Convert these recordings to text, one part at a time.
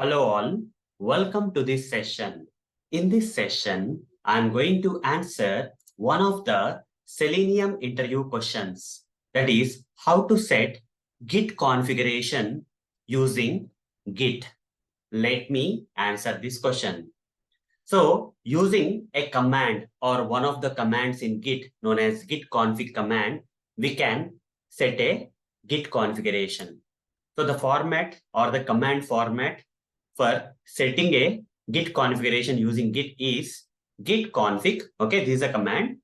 Hello all, welcome to this session. In this session, I'm going to answer one of the Selenium interview questions. That is how to set Git configuration using Git. Let me answer this question. So using a command or one of the commands in Git known as git config command, we can set a Git configuration. So the format or the command format for setting a Git configuration using Git is git config. Okay, this is a command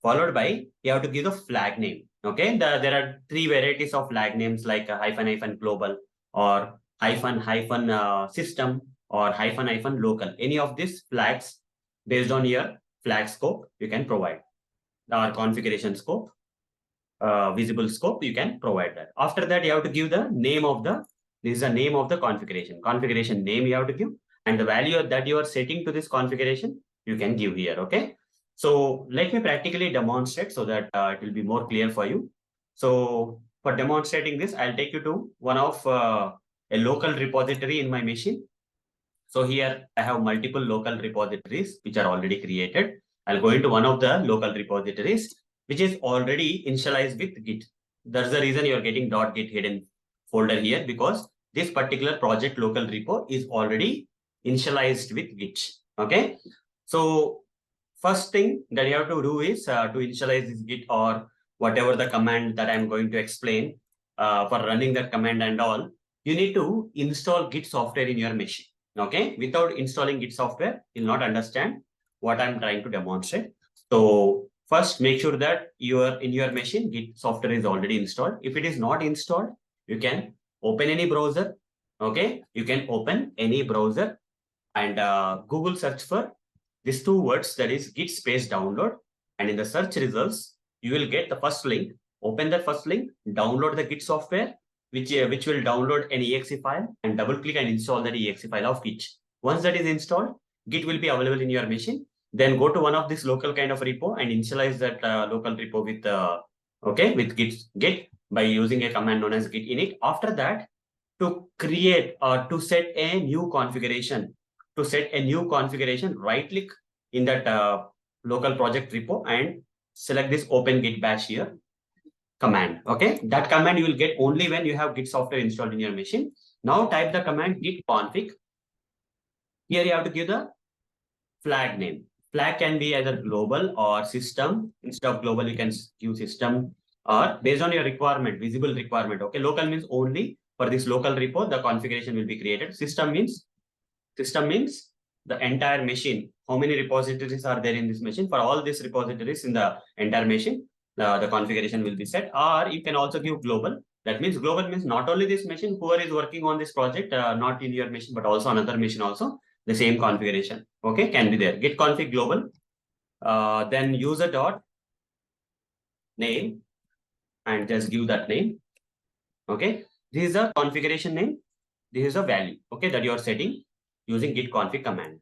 followed by you have to give the flag name. Okay, there are three varieties of flag names like hyphen global or hyphen system or hyphen local. Any of these flags based on your flag scope you can provide or configuration scope. Visible scope, you can provide that. After that, you have to give the name of this is the name of the configuration name you have to give, and the value that you are setting to this configuration, you can give here, okay? So let me practically demonstrate so that it will be more clear for you. So for demonstrating this, I'll take you to one of a local repository in my machine. So here I have multiple local repositories which are already created. I'll go into one of the local repositories which is already initialized with Git. That's the reason you're getting .git hidden folder here, because this particular project local repo is already initialized with Git. Okay. So first thing that you have to do is to initialize this Git or whatever the command that I'm going to explain for running that command and all, you need to install Git software in your machine. Okay, without installing Git software, you'll not understand what I'm trying to demonstrate. So first, make sure that in your machine Git software is already installed. If it is not installed, you can open any browser. Okay, you can open any browser and Google search for these two words, that is Git space download, and in the search results, you will get the first link. Open the first link, download the Git software, which will download an exe file, and double click and install that exe file of Git. Once that is installed, Git will be available in your machine. Then go to one of this local kind of repo and initialize that local repo with with git by using a command known as git init. After that, to create or to set a new configuration, right click in that local project repo and select this open git bash here command. Okay, that command you will get only when you have Git software installed in your machine. Now type the command git config. Here you have to give the flag name. Flag can be either global or system. Instead of global, you can give system, or based on your requirement, visible requirement. Okay, local means only for this local repo the configuration will be created. System means the entire machine. How many repositories are there in this machine? For all these repositories in the entire machine, the configuration will be set. Or you can also give global. That means global means not only this machine, whoever is working on this project, not in your machine, but also another machine also, the same configuration. Okay, can be there. Git config global. Then user dot name and just give that name. Okay, this is a configuration name. This is a value. Okay, that you are setting using git config command.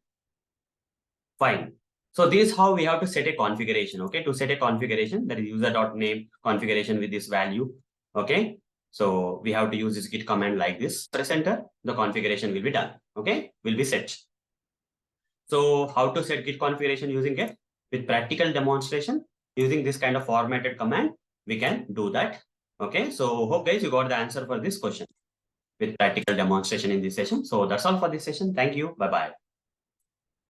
Fine. So this is how we have to set a configuration. Okay, to set a configuration, that is user.name configuration with this value. Okay, so we have to use this git command like this. Press enter, the configuration will be done. Okay, will be set. So how to set git configuration using Git? With practical demonstration using this kind of formatted command, we can do that. Okay, so hope guys you got the answer for this question with practical demonstration in this session. So that's all for this session. Thank you. Bye-bye.